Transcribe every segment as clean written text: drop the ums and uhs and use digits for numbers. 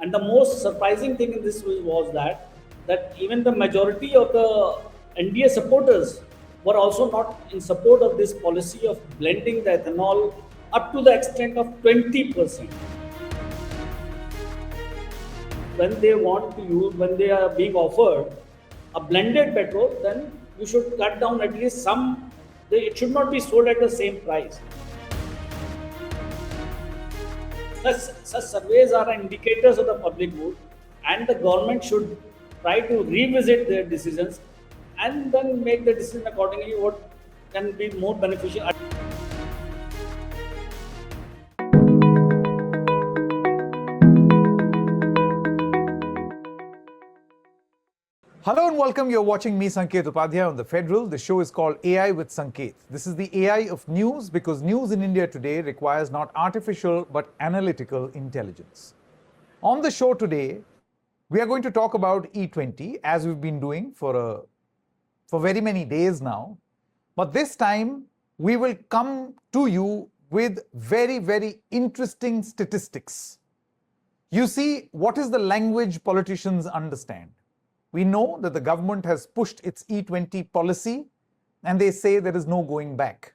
And the most surprising thing in this was that even the majority of the NDA supporters were also not in support of this policy of blending the ethanol up to the extent of 20%. When they want to use, when they are being offered a blended petrol, then you should cut down at least some. It should not be sold at the same price. Such surveys are indicators of the public mood, and the government should try to revisit their decisions and then make the decision accordingly what can be more beneficial. Hello and welcome. You're watching me, Sanket Upadhyay, on The Federal. The show is called AI with Sanket. This is the AI of news because news in India today requires not artificial but analytical intelligence. On the show today, we are going to talk about E20 as we've been doing for very many days now. But this time, we will come to you with very, very interesting statistics. You see, what is the language politicians understand? We know that the government has pushed its E20 policy and they say there is no going back.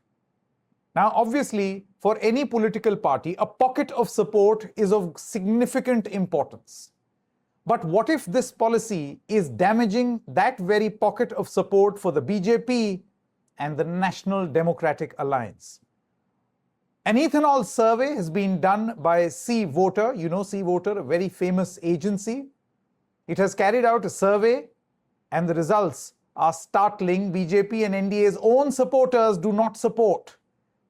Now, obviously, for any political party, a pocket of support is of significant importance. But what if this policy is damaging that very pocket of support for the BJP and the National Democratic Alliance? An ethanol survey has been done by CVoter. You know CVoter, a very famous agency. It has carried out a survey and the results are startling. BJP and NDA's own supporters do not support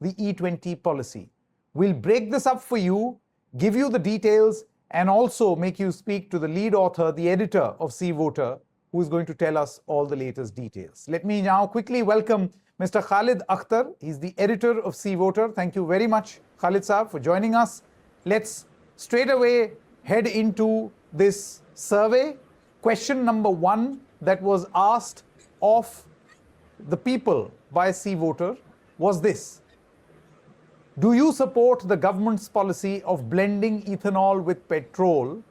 the E20 policy. We'll break this up for you, give you the details, and also make you speak to the lead author, the editor of CVoter, who is going to tell us all the latest details. Let me now quickly welcome Mr. Khalid Akhtar. He's the editor of CVoter. Thank you very much, Khalid Saab, for joining us. Let's straight away head into this survey. Question number one that was asked of the people by CVoter was this: do you support the government's policy of blending ethanol with petrol?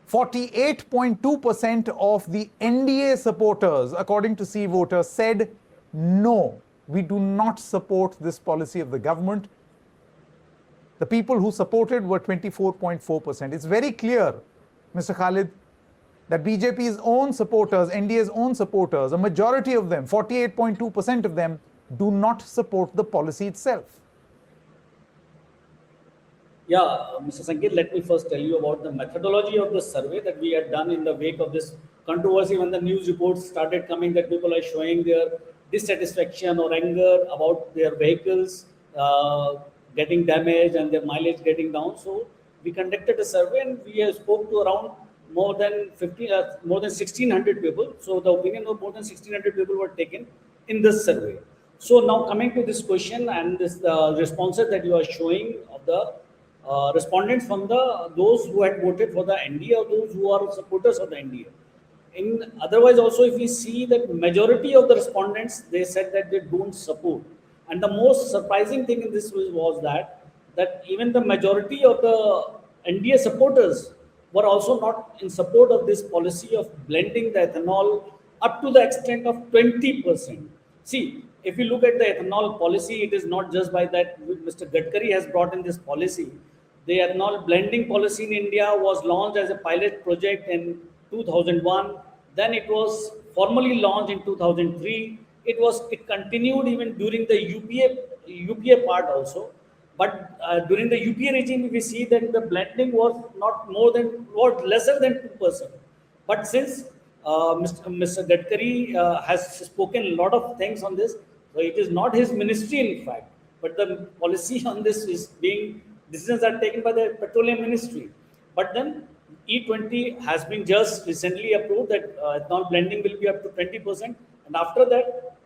48.2% of the NDA supporters, according to CVoter, said no, we do not support this policy of the government. The people who supported were 24.4%. It's very clear, Mr. Khalid, that BJP's own supporters, NDA's own supporters, a majority of them, 48.2% of them, do not support the policy itself. Yeah, Mr. Sanket, let me first tell you about the methodology of the survey that we had done in the wake of this controversy when the news reports started coming that people are showing their dissatisfaction or anger about their vehicles getting damaged and their mileage getting down. So we conducted a survey and we spoke to around more than 1,600 people. So the opinion of more than 1,600 people were taken in this survey. So now coming to this question and this responses that you are showing of the respondents from those who had voted for the NDA or those who are supporters of the NDA. Otherwise also, if we see that majority of the respondents, they said that they don't support. And the most surprising thing in this was that even the majority of the NDA supporters were also not in support of this policy of blending the ethanol up to the extent of 20%. See, if you look at the ethanol policy, it is not just by that Mr. Gadkari has brought in this policy. The ethanol blending policy in India was launched as a pilot project in 2001. Then it was formally launched in 2003. It continued even during the UPA part also. But during the UPA regime, we see that the blending was lesser than 2%. But since Mr. Gadkari has spoken a lot of things on this, so it is not his ministry in fact, but the policy on this decisions are taken by the petroleum ministry. But then E20 has been just recently approved that ethanol blending will be up to 20%. And after that,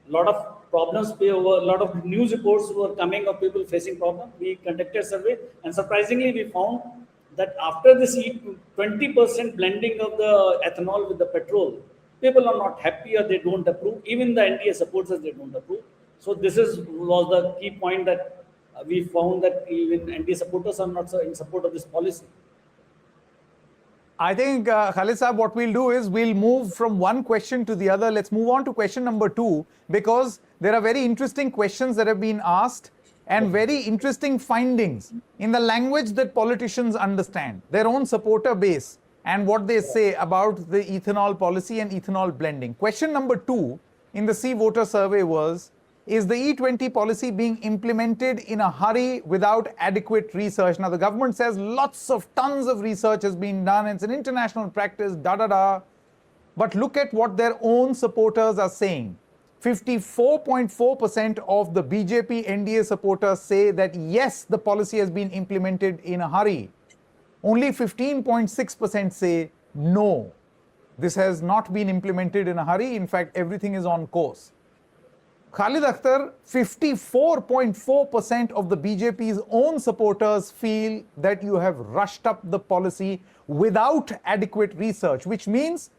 a lot of problems, a lot of news reports were coming of people facing problems. We conducted a survey and surprisingly we found that after this 20% blending of the ethanol with the petrol, people are not happy or they don't approve. Even the NDA supporters, they don't approve. So this was the key point that we found that even NDA supporters are not in support of this policy. I think, Khalid Saab, what we'll do is we'll move from one question to the other. Let's move on to question number 2, because there are very interesting questions that have been asked and very interesting findings in the language that politicians understand, their own supporter base, and what they say about the ethanol policy and ethanol blending. Question number 2 in the CVoter Survey was, is the E20 policy being implemented in a hurry without adequate research? Now, the government says tons of research has been done. It's an international practice, But look at what their own supporters are saying. 54.4% of the BJP-NDA supporters say that yes, the policy has been implemented in a hurry. Only 15.6% say no, this has not been implemented in a hurry. In fact, everything is on course. Khalid Akhtar, 54.4% of the BJP's own supporters feel that you have rushed up the policy without adequate research, which means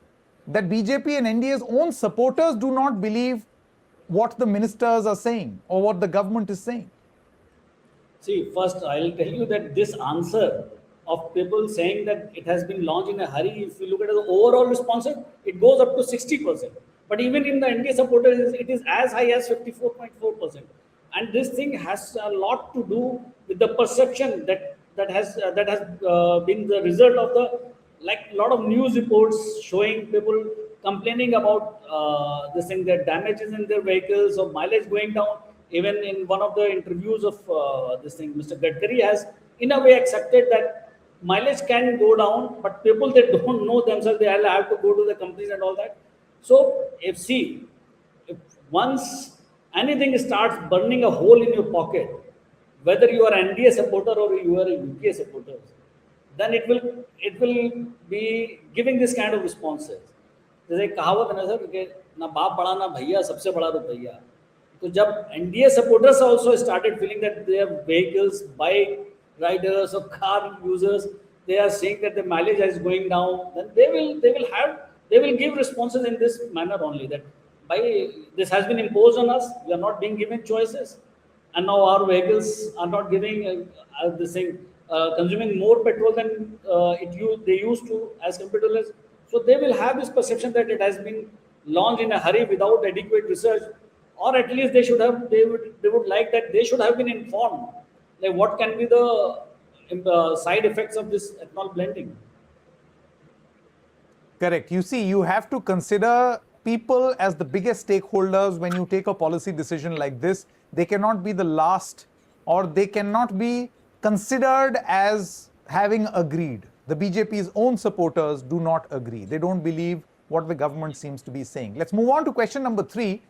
that BJP and NDA's own supporters do not believe what the ministers are saying or what the government is saying. See, first I'll tell you that this answer of people saying that it has been launched in a hurry, if you look at the overall response, it goes up to 60%. But even in the NDA supporters, it is as high as 54.4%. And this thing has a lot to do with the perception that has been the result of the, like, a lot of news reports showing people complaining about this thing, that damages in their vehicles or mileage going down. Even in one of the interviews of this thing, Mr. Gadkari has in a way accepted that mileage can go down, but people that don't know themselves, they have to go to the companies and all that. So if once anything starts burning a hole in your pocket, whether you are an NDA supporter or you are a UPA supporter, then it will be giving this kind of responses. जैसे कहावत है ना sir कि ना बाप बड़ा ना भैया, सबसे बड़ा रुपया. तो जब NDA supporters also started feeling that their vehicles, bike riders or car users, they are saying that the mileage is going down, then they will give responses in this manner only, that by this has been imposed on us, we are not being given choices, and now our vehicles are not giving this thing, consuming more petrol than they used to as compared to less. So they will have this perception that it has been launched in a hurry without adequate research, or at least they would like that they should have been informed, like what can be the side effects of this ethanol blending. Correct. You see, you have to consider people as the biggest stakeholders when you take a policy decision like this. They cannot be the last, or they cannot be considered as having agreed. The BJP's own supporters do not agree. They don't believe what the government seems to be saying. Let's move on to question number 3,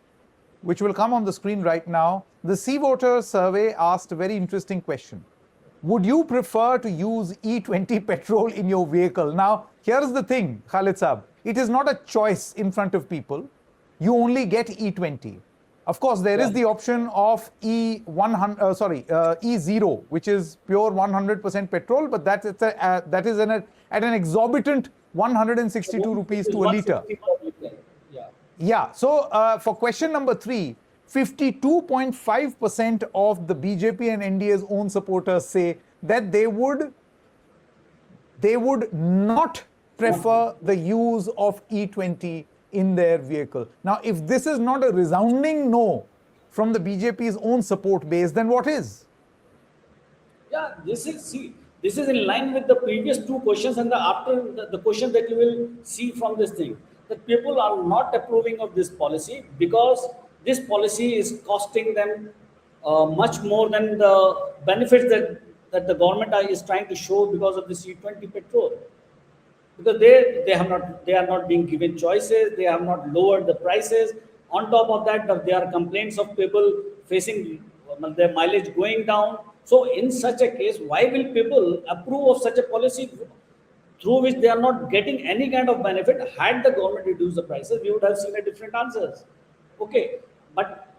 which will come on the screen right now. The CVoter Survey asked a very interesting question. Would you prefer to use E20 petrol in your vehicle? Now, here's the thing, Khalid Saab. It is not a choice in front of people. You only get E20. Of course, there is the option of E0, which is pure 100% petrol, but that is at an exorbitant 162 rupees to a litre. Yeah. So for question number 3, 52.5% of the BJP and NDA's own supporters say that they would not prefer the use of E20 in their vehicle. Now, if this is not a resounding no from the BJP's own support base, then what is? Yeah, this is in line with the previous 2 questions and the question that you will see from this thing, that people are not approving of this policy because this policy is costing them much more than the benefits that the government is trying to show because of this E20 petrol. Because they are not being given choices, they have not lowered the prices. On top of that, there are complaints of people facing their mileage going down. So in such a case, why will people approve of such a policy through which they are not getting any kind of benefit? Had the government reduced the prices, we would have seen a different answers. Okay, but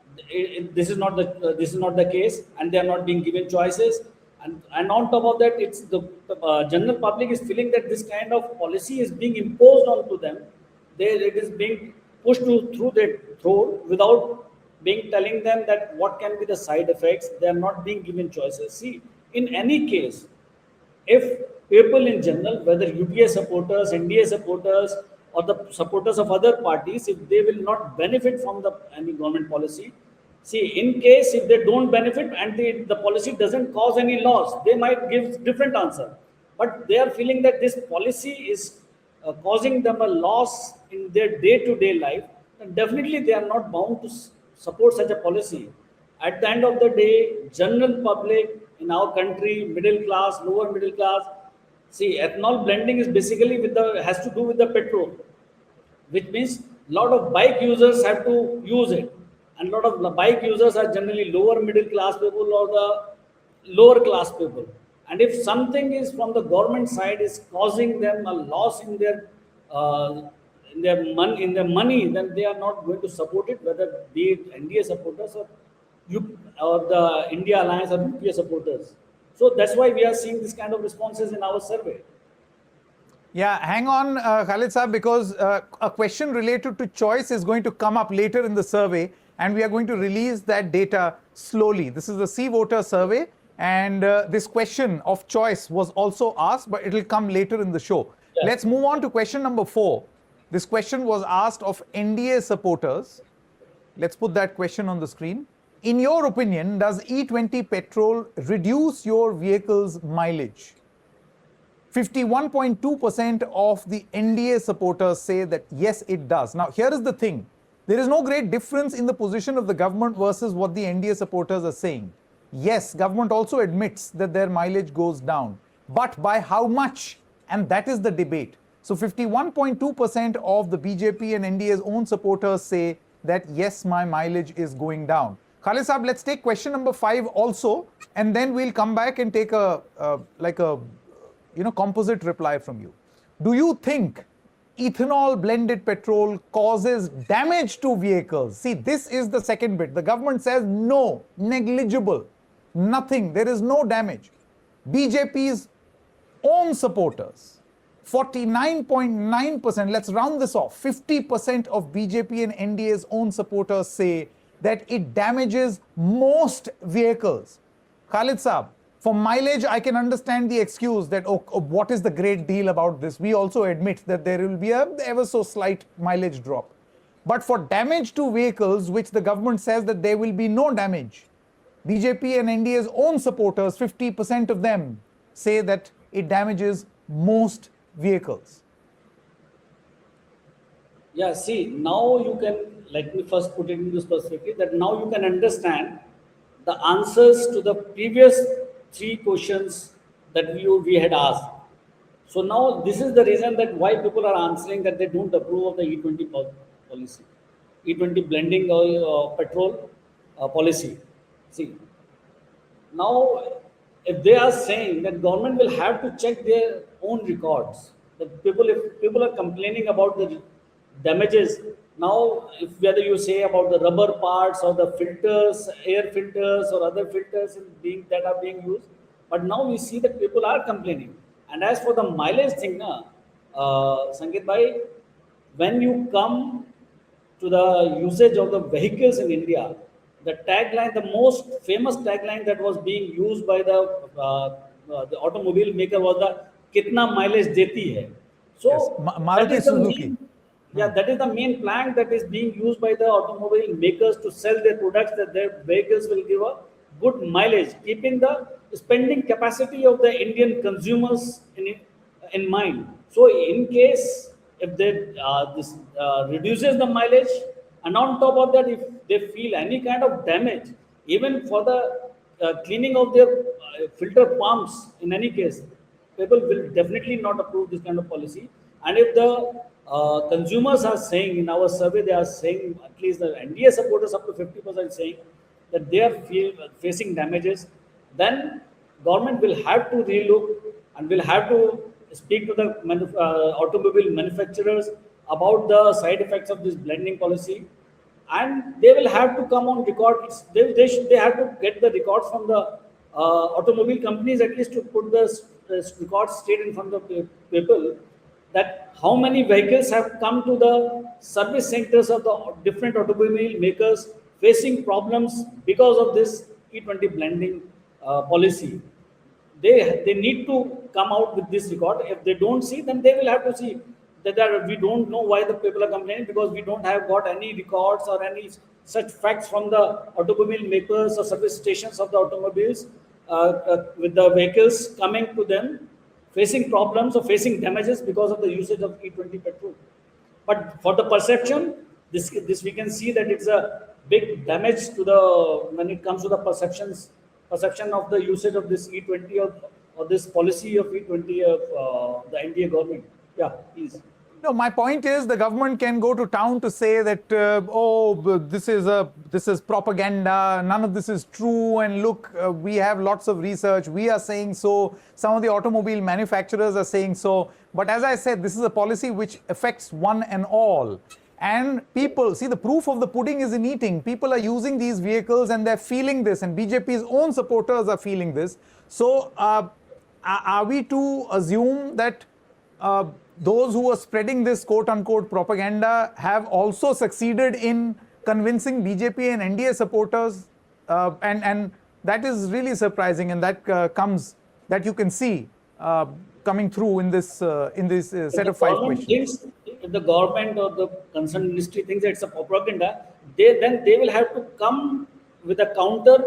this is not the case, and they are not being given choices. And on top of that, it's the general public is feeling that this kind of policy is being imposed onto them. It is being pushed through their throat without telling them that what can be the side effects. They are not being given choices. See, in any case, if people in general, whether UPA supporters, NDA supporters, or the supporters of other parties, if they will not benefit from the any government policy, see, in case if they don't benefit and the policy doesn't cause any loss, they might give different answer. But they are feeling that this policy is causing them a loss in their day-to-day life, then definitely they are not bound to support such a policy. At the end of the day, general public in our country, middle class, lower middle class, see, ethanol blending is basically with the has to do with the petrol, which means a lot of bike users have to use it, and a lot of the bike users are generally lower middle class people or the lower class people. And if something is from the government side is causing them a loss uh, in their money, then they are not going to support it, whether be it NDA supporters or or the India Alliance or UPA supporters. So that's why we are seeing this kind of responses in our survey. Yeah, hang on, Khalid Saab, because a question related to choice is going to come up later in the survey, and we are going to release that data slowly. This is the CVoter Survey, and this question of choice was also asked, but it will come later in the show. Yes. Let's move on to question number 4. This question was asked of NDA supporters. Let's put that question on the screen. In your opinion, does E20 petrol reduce your vehicle's mileage? 51.2% of the NDA supporters say that yes, it does. Now, here is the thing. There is no great difference in the position of the government versus what the NDA supporters are saying. Yes, government also admits that their mileage goes down. But by how much? And that is the debate. So 51.2% of the BJP and NDA's own supporters say that yes, my mileage is going down. Khalid Saab, let's take question number 5 also, and then we'll come back and take a composite reply from you. Do you think ethanol blended petrol causes damage to vehicles? See, this is the second bit. The government says no, negligible, nothing, there is no damage. BJP's own supporters, 49.9%, let's round this off, 50% of BJP and NDA's own supporters say that it damages most vehicles. Khalid Saab, for mileage, I can understand the excuse that, what is the great deal about this? We also admit that there will be a ever so slight mileage drop. But for damage to vehicles, which the government says that there will be no damage, BJP and NDA's own supporters, 50% of them, say that it damages most vehicles. Yeah, see, now you can, let me first put it in this perspective, that now you can understand the answers to the previous 3 questions that we had asked. So now this is the reason that why people are answering that they don't approve of the E20 policy, E20 blending or petrol policy. See, now if they are saying that government will have to check their own records, that if people are complaining about the damages, now if whether you say about the rubber parts or the filters, air filters or other filters that are being used, but now we see that people are complaining. And as for the mileage thing, Sanket bhai, when you come to the usage of the vehicles in India, the tagline, the most famous tagline that was being used by the automobile maker was the "Kitna mileage deti hai." So yes. Maruti Suzuki. That is the main plank that is being used by the automobile makers to sell their products, that their vehicles will give a good mileage, keeping the spending capacity of the Indian consumers in mind. So, in case if this reduces the mileage, and on top of that, if they feel any kind of damage, even for the cleaning of their filter pumps, in any case, people will definitely not approve this kind of policy. And if the consumers are saying in our survey, they are saying, at least the NDA supporters up to 50% saying that they are facing damages, then government will have to relook and will have to speak to the automobile manufacturers about the side effects of this blending policy, and they will have to come on record. They have to get the records from the automobile companies, at least to put the records straight in front of the people, that how many vehicles have come to the service centers of the different automobile makers facing problems because of this E20 blending policy. They need to come out with this record. If they don't see, then they will have to see that we don't know why the people are complaining, because we don't have got any records or any such facts from the automobile makers or service stations of the automobiles with the vehicles coming to them facing problems or facing damages because of the usage of E20 petrol. But for the perception, this we can see that it's a big damage to the, when it comes to the perception of the usage of this E20 or this policy of E20 of the NDA government. Yeah, please. No, my point is the government can go to town to say that, this is propaganda, none of this is true, and look, we have lots of research, we are saying so, some of the automobile manufacturers are saying so. But as I said, this is a policy which affects one and all. And people, see, the proof of the pudding is in eating. People are using these vehicles and they're feeling this, and BJP's own supporters are feeling this. So are we to assume that those who are spreading this quote-unquote propaganda have also succeeded in convincing BJP and NDA supporters? And that is really surprising, and that that you can see coming through in this set of 5 questions. If the government or the concerned ministry thinks that it's a propaganda, then they will have to come with a counter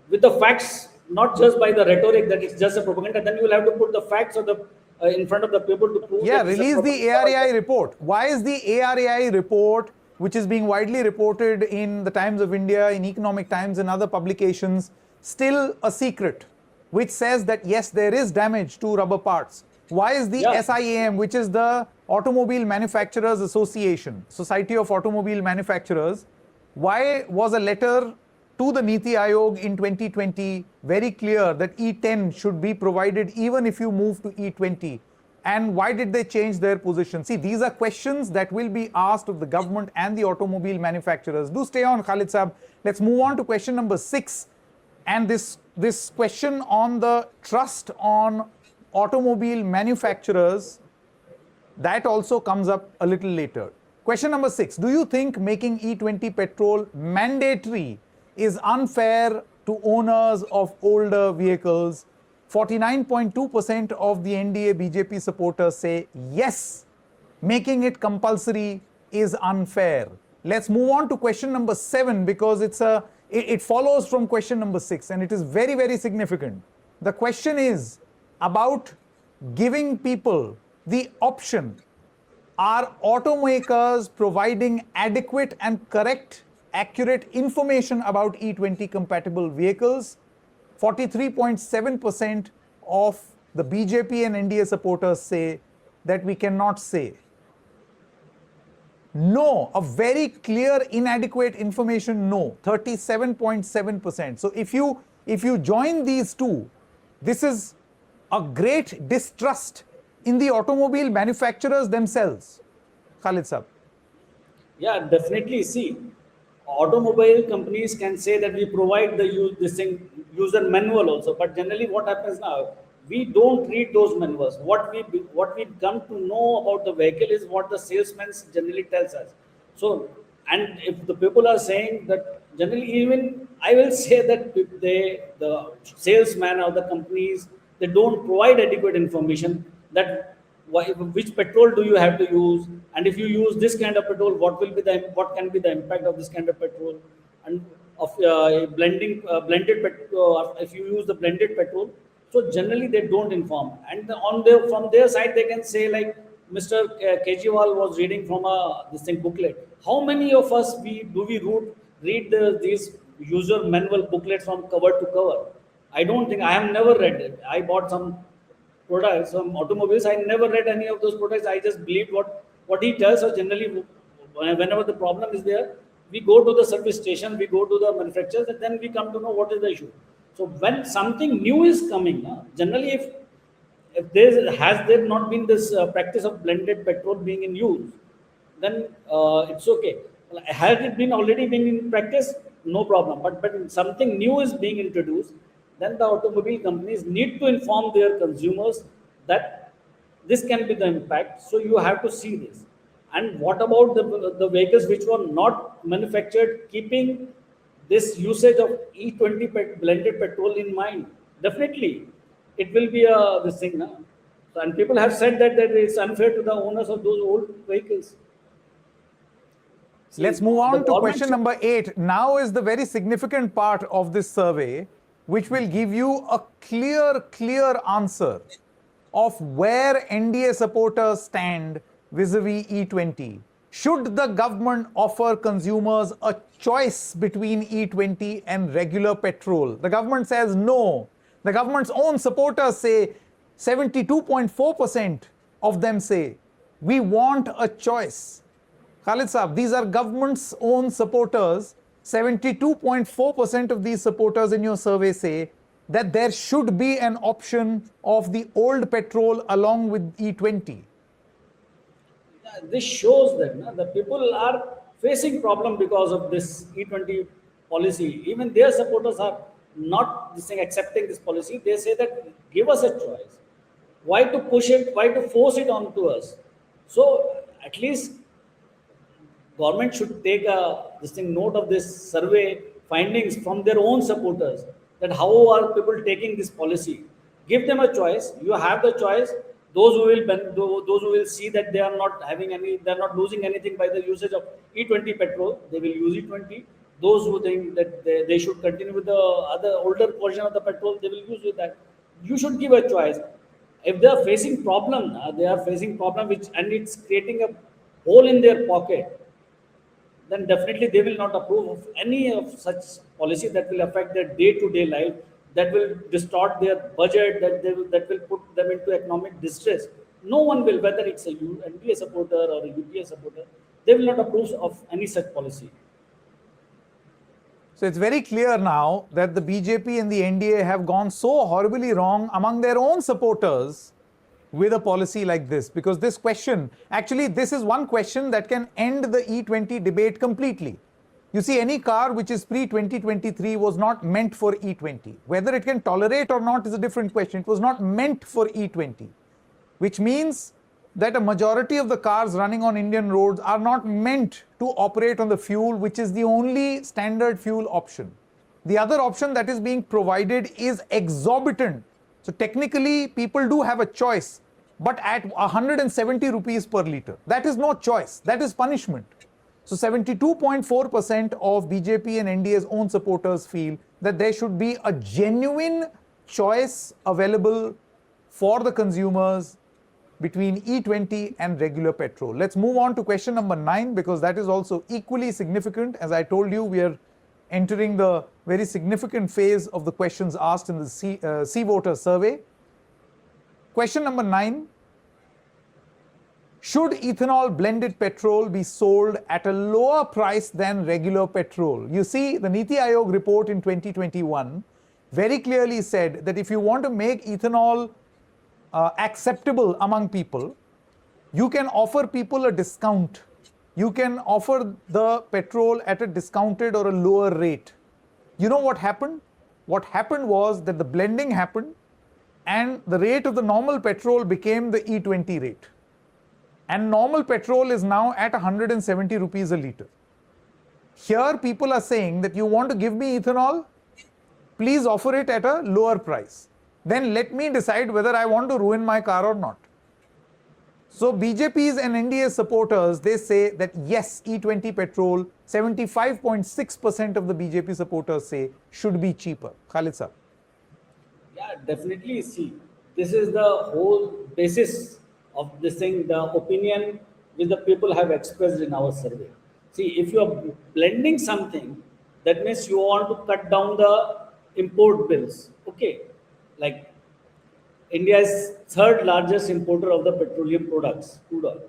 with the facts, not just by the rhetoric that it's just a propaganda. Then you will have to put the facts or the in front of the people to prove. Yeah, release the ARAI report. Why is the ARAI report, which is being widely reported in the Times of India, in Economic Times and other publications, still a secret, which says that yes, there is damage to rubber parts? Why is the SIAM, which is the Automobile Manufacturers Association, Society of Automobile Manufacturers, why was a letter to the Niti Aayog in 2020 very clear that E10 should be provided even if you move to E20? And why did they change their position? See, these are questions that will be asked of the government and the automobile manufacturers. Do stay on, Khalid Saab. Let's move on to question number 6. And this question on the trust on automobile manufacturers, that also comes up a little later. Question number 6. Do you think making E20 petrol mandatory is unfair to owners of older vehicles? 49.2% of the NDA BJP supporters say yes, making it compulsory is unfair. Let's move on to question number 7, because it follows from question number 6, and it is very, very significant. The question is about giving people the option. Are automakers providing adequate and correct, accurate information about E20 compatible vehicles? 43.7% of the BJP and NDA supporters say that we cannot say. No, a very clear inadequate information, no, 37.7%. So if you join these two, this is a great distrust in the automobile manufacturers themselves. Khalid Saab. Yeah, definitely. See, automobile companies can say that we provide the user manual also, but generally what happens now, we don't read those manuals. What we come to know about the vehicle is what the salesman generally tells us. So, and if the people are saying that, generally, even I will say that the salesman or the companies, they don't provide adequate information that which petrol do you have to use, and if you use this kind of petrol, what can be the impact of this kind of petrol, and of blended petrol, if you use the blended petrol. So generally they don't inform, and from their side they can say, like Mr. Kejriwal was reading from this thing booklet. How many of us read these user manual booklets from cover to cover? I don't think, I have never read it. I bought some products, some automobiles. I never read any of those products. I just believed what he tells. So generally, whenever the problem is there, we go to the service station, we go to the manufacturers, and then we come to know what is the issue. So when something new is coming, generally, if has there not been this practice of blended petrol being in use, then it's okay. Has it been already been in practice? No problem. But when something new is being introduced, then the automobile companies need to inform their consumers that this can be the impact. So you have to see this. And what about the vehicles which were not manufactured keeping this usage of E20 blended petrol in mind? Definitely, it will be this thing. Na? And people have said that it's unfair to the owners of those old vehicles. See, let's move on to question should... number 8. Now is the very significant part of this survey, which will give you a clear answer of where NDA supporters stand vis-a-vis E20. Should the government offer consumers a choice between E20 and regular petrol? The government says no. The government's own supporters say 72.4% of them say we want a choice. Khalid Saab, these are government's own supporters. 72.4% of these supporters in your survey say that there should be an option of the old petrol along with E20. This shows that the people are facing problem because of this E20 policy. Even their supporters are not accepting this policy. They say that give us a choice. Why to push it? Why to force it onto us? So at least government should take note of this survey findings from their own supporters, that how are people taking this policy. Give them a choice. You have the choice. Those who will see that they are not having any, they are not losing anything by the usage of E20 petrol, they will use E20. Those who think that they should continue with the other older version of the petrol, they will use with that. You should give a choice. If they are facing problem, and it's creating a hole in their pocket, then definitely they will not approve of any of such policy that will affect their day-to-day life, that will distort their budget, that will put them into economic distress. No one will, whether it's a NDA supporter or a UPA supporter, they will not approve of any such policy. So it's very clear now that the BJP and the NDA have gone so horribly wrong among their own supporters with a policy like this, because this question, actually this is one question that can end the E20 debate completely. You see, any car which is pre-2023 was not meant for E20. Whether it can tolerate or not is a different question. It was not meant for E20, which means that a majority of the cars running on Indian roads are not meant to operate on the fuel, which is the only standard fuel option. The other option that is being provided is exorbitant. So technically, people do have a choice, but at 170 rupees per litre. That is no choice. That is punishment. So 72.4% of BJP and NDA's own supporters feel that there should be a genuine choice available for the consumers between E20 and regular petrol. Let's move on to question number 9, because that is also equally significant. As I told you, we are entering the very significant phase of the questions asked in the CVoter Survey. Question number 9. Should ethanol blended petrol be sold at a lower price than regular petrol? You see, the Niti Aayog report in 2021 very clearly said that if you want to make ethanol acceptable among people, you can offer people a discount. You can offer the petrol at a discounted or a lower rate. You know what happened? What happened was that the blending happened and the rate of the normal petrol became the E20 rate. And normal petrol is now at 170 rupees a litre. Here people are saying that you want to give me ethanol, please offer it at a lower price. Then let me decide whether I want to ruin my car or not. So BJP's and NDA supporters, they say that yes, E20 petrol, 75.6% of the BJP supporters say should be cheaper. Khalid sir. Yeah, definitely. See, this is the whole basis of this thing, the opinion which the people have expressed in our survey. See, if you are blending something, that means you want to cut down the import bills. Okay, like India is third largest importer of the petroleum products, crude oil.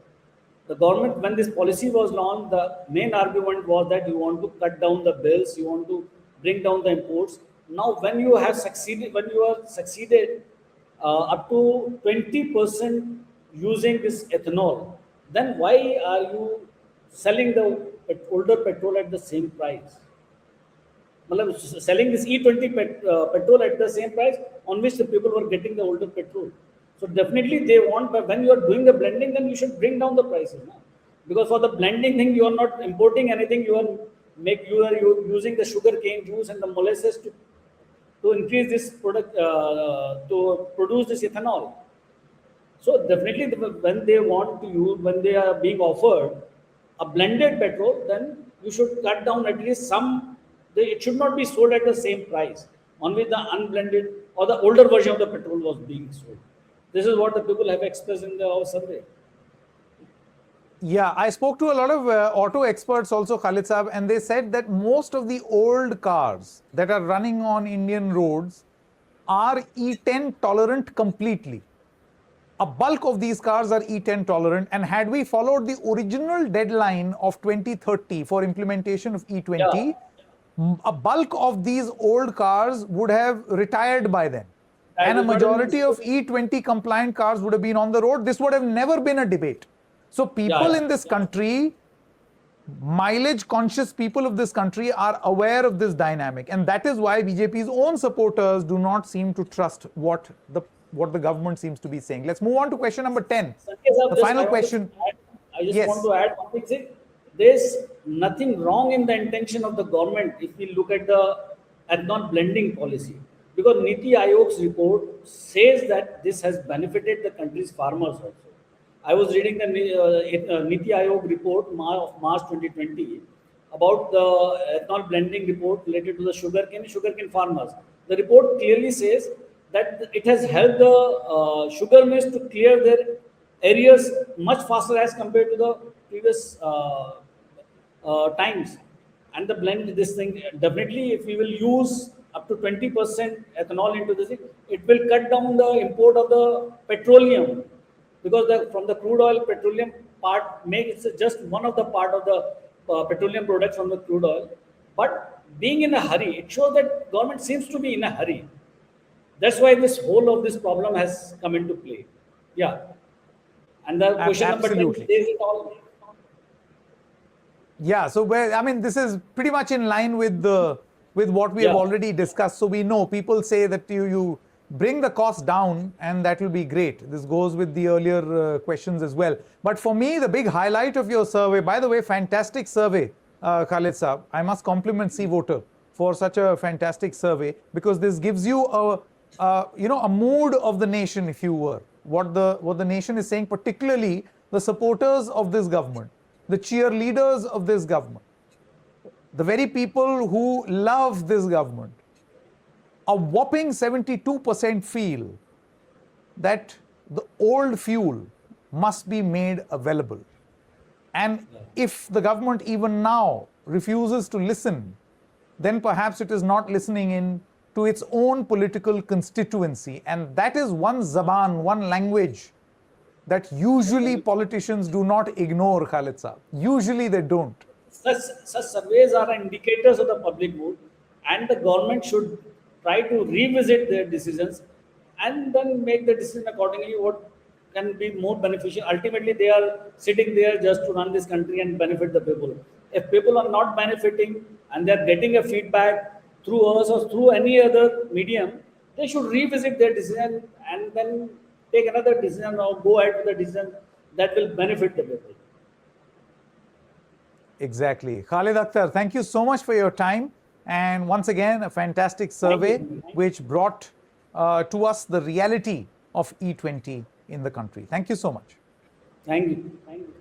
The government, when this policy was launched, the main argument was that you want to cut down the bills, you want to bring down the imports. Now, when you have succeeded, up to 20% using this ethanol, then why are you selling the older petrol at the same price? Selling this E20 petrol at the same price on which the people were getting the older petrol. So definitely they want, but when you are doing the blending, then you should bring down the prices. No? Because for the blending thing, you are not importing anything. You are using the sugar cane juice and the molasses to to increase this product, to produce this ethanol. So definitely, when they want to use, when they are being offered a blended petrol, then you should cut down at least some. It should not be sold at the same price. Only the unblended or the older version of the petrol was being sold. This is what the people have expressed in our survey. Yeah, I spoke to a lot of auto experts also, Khalid Saab, and they said that most of the old cars that are running on Indian roads are E10 tolerant completely. A bulk of these cars are E10 tolerant, and had we followed the original deadline of 2030 for implementation of E20, a bulk of these old cars would have retired by then. And a majority of E20 compliant cars would have been on the road. This would have never been a debate. So people in this country, mileage conscious people of this country are aware of this dynamic. And that is why BJP's own supporters do not seem to trust what the government seems to be saying. Let's move on to question number 10. The final question. I just want to add one thing. There's nothing wrong in the intention of the government if we look at the ethanol blending policy. Because Niti Aayog's report says that this has benefited the country's farmers also. I was reading the Niti Aayog report of March 2020 about the ethanol blending report related to the sugarcane farmers. The report clearly says that it has helped the sugar mills to clear their areas much faster as compared to the previous times. And the blend, this thing, definitely if we will use up to 20% ethanol into this, it will cut down the import of the petroleum. Because from the crude oil, petroleum part makes just one of the part of the petroleum products from the crude oil. But being in a hurry, it shows that government seems to be in a hurry. That's why this whole of this problem has come into play. Yeah. And the question number 10 says it all. Yeah, so I mean, this is pretty much in line with what we have already discussed. So we know people say that you bring the cost down and that will be great. This goes with the earlier questions as well. But for me, the big highlight of your survey, by the way, fantastic survey, Khalid Saab. I must compliment CVoter for such a fantastic survey, because this gives you a mood of the nation, if you were, what the nation is saying, particularly the supporters of this government, the cheerleaders of this government, the very people who love this government. A whopping 72% feel that the old fuel must be made available. And if the government even now refuses to listen, then perhaps it is not listening in to its own political constituency. And that is one zaban, one language that usually politicians do not ignore, Khalid Saab. Usually they don't. Such surveys are indicators of the public mood, and the government should try to revisit their decisions and then make the decision accordingly what can be more beneficial. Ultimately, they are sitting there just to run this country and benefit the people. If people are not benefiting and they are getting a feedback through us or through any other medium, they should revisit their decision and then take another decision or go ahead with a decision that will benefit the people. Exactly. Khalid Akhtar, thank you so much for your time. And once again, a fantastic survey which brought to us the reality of E20 in the country. Thank you so much. Thank you. Thank you.